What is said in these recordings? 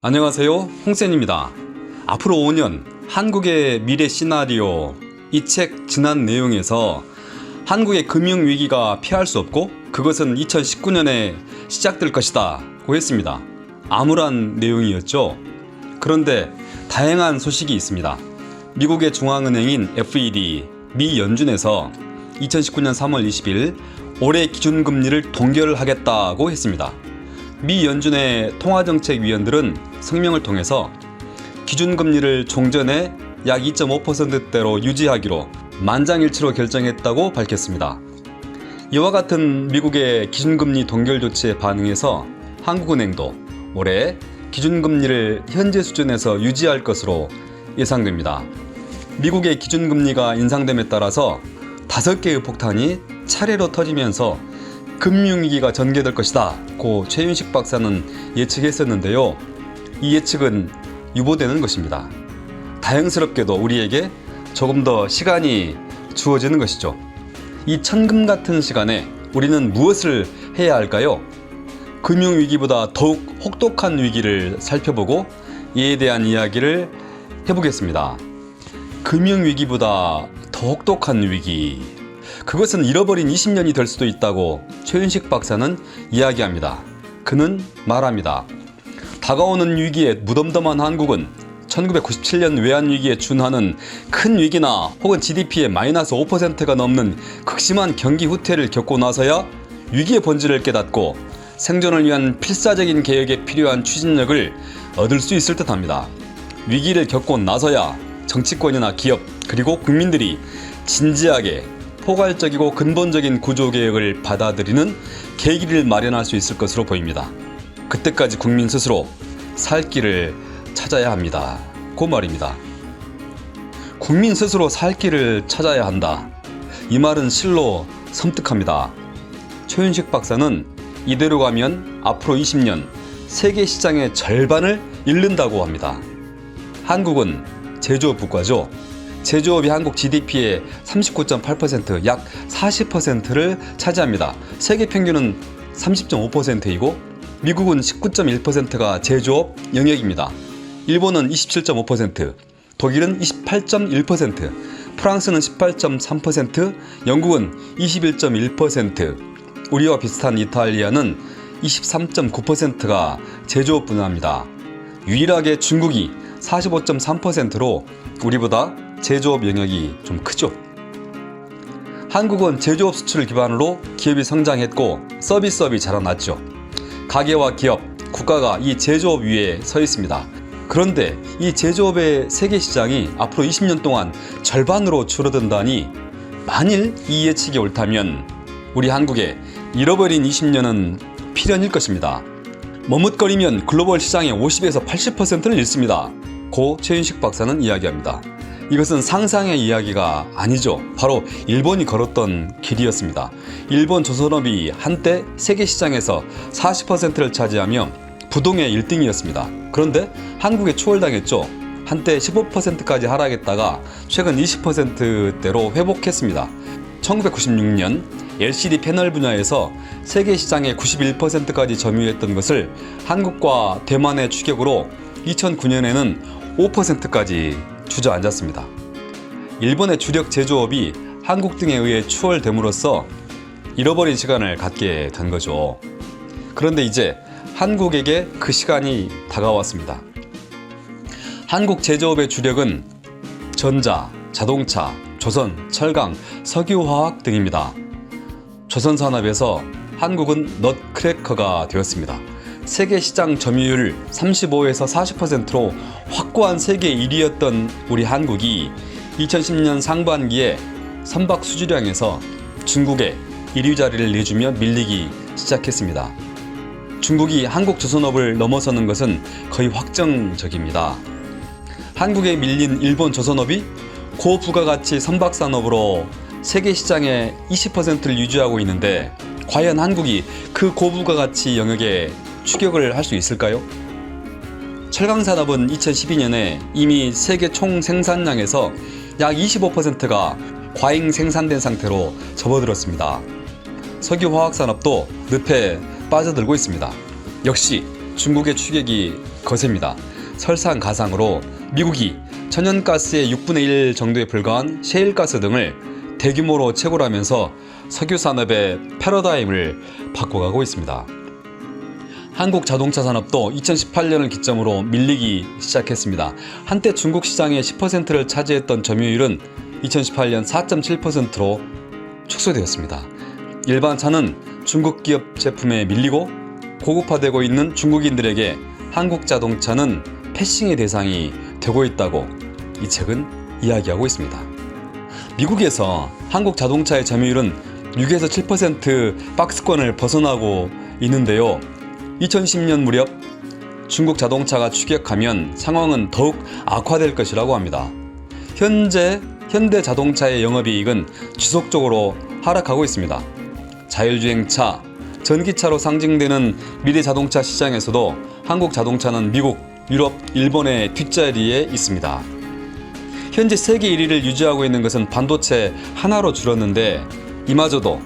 안녕하세요, 홍센입니다. 앞으로 5년 한국의 미래 시나리오, 이 책 지난 내용에서 한국의 금융위기가 피할 수 없고 그것은 2019년에 시작될 것이다 고 했습니다. 암울한 내용이었죠. 그런데 다행한 소식이 있습니다. 미국의 중앙은행인 FED, 미 연준에서 2019년 3월 20일 올해 기준금리를 동결하겠다고 했습니다. 미 연준의 통화정책위원들은 성명을 통해서 기준금리를 종전에 약 2.5%대로 유지하기로 만장일치로 결정했다고 밝혔습니다. 이와 같은 미국의 기준금리 동결 조치에 반응해서 한국은행도 올해 기준금리를 현재 수준에서 유지할 것으로 예상됩니다. 미국의 기준금리가 인상됨에 따라서 5개의 폭탄이 차례로 터지면서 금융위기가 전개될 것이다 고 최윤식 박사는 예측했었는데요. 이 예측은 유보되는 것입니다. 다행스럽게도 우리에게 조금 더 시간이 주어지는 것이죠. 이 천금 같은 시간에 우리는 무엇을 해야 할까요? 금융위기보다 더욱 혹독한 위기를 살펴보고 이에 대한 이야기를 해보겠습니다. 금융위기보다 더 혹독한 위기, 그것은 잃어버린 20년이 될 수도 있다고 최윤식 박사는 이야기합니다. 그는 말합니다. 다가오는 위기에 무덤덤한 한국은 1997년 외환위기에 준하는 큰 위기나 혹은 GDP의 마이너스 5%가 넘는 극심한 경기 후퇴를 겪고 나서야 위기의 본질을 깨닫고 생존을 위한 필사적인 개혁에 필요한 추진력을 얻을 수 있을 듯합니다. 위기를 겪고 나서야 정치권이나 기업 그리고 국민들이 진지하게 포괄적이고 근본적인 구조개혁을 받아들이는 계기를 마련할 수 있을 것으로 보입니다. 그때까지 국민 스스로 살 길을 찾아야 합니다. 그 말입니다. 국민 스스로 살 길을 찾아야 한다. 이 말은 실로 섬뜩합니다. 최윤식 박사는 이대로 가면 앞으로 20년 세계 시장의 절반을 잃는다고 합니다. 한국은 제조업 국가죠. 제조업이 한국 GDP의 39.8%, 약 40%를 차지합니다. 세계 평균은 30.5%이고 미국은 19.1%가 제조업 영역입니다. 일본은 27.5%, 독일은 28.1%, 프랑스는 18.3%, 영국은 21.1%, 우리와 비슷한 이탈리아는 23.9%가 제조업 분야입니다. 유일하게 중국이 45.3%로 우리보다 제조업 영역이 좀 크죠. 한국은 제조업 수출을 기반으로 기업이 성장했고 서비스업이 자라났죠. 가계와 기업, 국가가 이 제조업 위에 서 있습니다. 그런데 이 제조업의 세계 시장이 앞으로 20년 동안 절반으로 줄어든다니, 만일 이 예측이 옳다면 우리 한국의 잃어버린 20년은 필연일 것입니다. 머뭇거리면 글로벌 시장의 50에서 80%를 잃습니다. 고 최윤식 박사는 이야기합니다. 이것은 상상의 이야기가 아니죠. 바로 일본이 걸었던 길이었습니다. 일본 조선업이 한때 세계 시장에서 40%를 차지하며 부동의 1등이었습니다. 그런데 한국에 추월당했죠. 한때 15%까지 하락했다가 최근 20%대로 회복했습니다. 1996년 LCD 패널 분야에서 세계 시장의 91%까지 점유했던 것을 한국과 대만의 추격으로 2009년에는 5%까지 주저앉았습니다. 일본의 주력 제조업이 한국 등에 의해 추월됨으로써 잃어버린 시간을 갖게 된 거죠. 그런데 이제 한국에게 그 시간이 다가왔습니다. 한국 제조업의 주력은 전자, 자동차, 조선, 철강, 석유화학 등입니다. 조선산업에서 한국은 넛크래커가 되었습니다. 세계 시장 점유율 35에서 40%로 확고한 세계 1위였던 우리 한국이 2010년 상반기에 선박 수주량에서 중국에 1위 자리를 내주며 밀리기 시작했습니다. 중국이 한국 조선업을 넘어서는 것은 거의 확정적입니다. 한국에 밀린 일본 조선업이 고부가가치 선박산업으로 세계 시장의 20%를 유지하고 있는데, 과연 한국이 그 고부가가치 영역에 추격을 할 수 있을까요? 철강산업은 2012년에 이미 세계 총 생산량에서 약 25%가 과잉 생산된 상태로 접어들었습니다. 석유화학산업도 늪에 빠져들고 있습니다. 역시 중국의 추격이 거셉니다. 설상가상으로 미국이 천연가스의 6분의 1 정도에 불과한 셰일가스 등을 대규모로 채굴하면서 석유 산업의 패러다임을 바꿔가고 있습니다. 한국 자동차 산업도 2018년을 기점으로 밀리기 시작했습니다. 한때 중국 시장의 10%를 차지했던 점유율은 2018년 4.7%로 축소되었습니다. 일반 차는 중국 기업 제품에 밀리고 고급화되고 있는 중국인들에게 한국 자동차는 패싱의 대상이 되고 있다고 이 책은 이야기하고 있습니다. 미국에서 한국 자동차의 점유율은 6에서 7% 박스권을 벗어나고 있는데요. 2010년 무렵 중국 자동차가 추격하면 상황은 더욱 악화될 것이라고 합니다. 현재 현대 자동차의 영업이익은 지속적으로 하락하고 있습니다. 자율주행차, 전기차로 상징되는 미래 자동차 시장에서도 한국 자동차는 미국, 유럽, 일본의 뒷자리에 있습니다. 현재 세계 1위를 유지하고 있는 것은 반도체 하나로 줄었는데 이마저도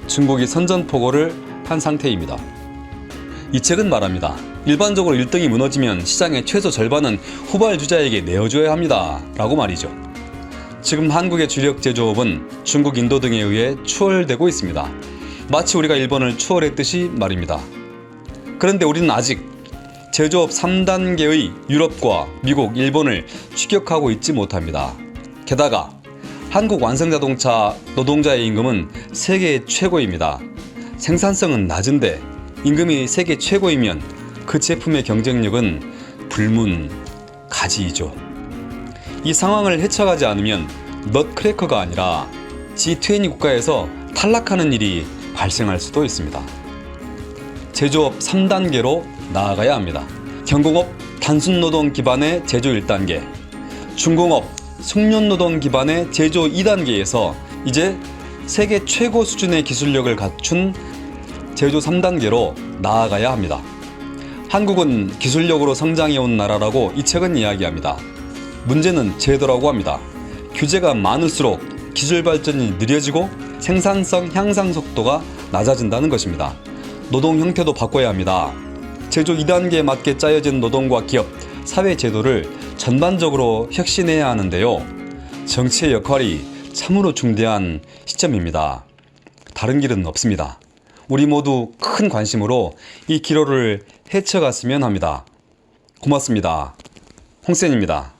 중국이 선전포고를 한 상태입니다. 이 책은 말합니다. 일반적으로 1등이 무너지면 시장의 최소 절반은 후발주자에게 내어줘야 합니다. 라고 말이죠. 지금 한국의 주력 제조업은 중국, 인도 등에 의해 추월되고 있습니다. 마치 우리가 일본을 추월했듯이 말입니다. 그런데 우리는 아직 제조업 3단계의 유럽과 미국, 일본을 추격하고 있지 못합니다. 게다가 한국 완성자동차 노동자의 임금은 세계 최고입니다. 생산성은 낮은데 임금이 세계 최고이면 그 제품의 경쟁력은 불문가지이죠. 이 상황을 헤쳐가지 않으면 넛크래커가 아니라 G20 국가에서 탈락하는 일이 발생할 수도 있습니다. 제조업 3단계로 나아가야 합니다. 경공업 단순노동 기반의 제조 1단계, 중공업 숙련노동 기반의 제조 2단계에서 이제 세계 최고 수준의 기술력을 갖춘 제조 3단계로 나아가야 합니다. 한국은 기술력으로 성장해온 나라라고 이 책은 이야기합니다. 문제는 제도라고 합니다. 규제가 많을수록 기술 발전이 느려지고 생산성 향상 속도가 낮아진다는 것입니다. 노동 형태도 바꿔야 합니다. 제조 2단계에 맞게 짜여진 노동과 기업, 사회 제도를 전반적으로 혁신해야 하는데요. 정치의 역할이 참으로 중대한 시점입니다. 다른 길은 없습니다. 우리 모두 큰 관심으로 이 기로를 헤쳐갔으면 합니다. 고맙습니다. 홍센입니다.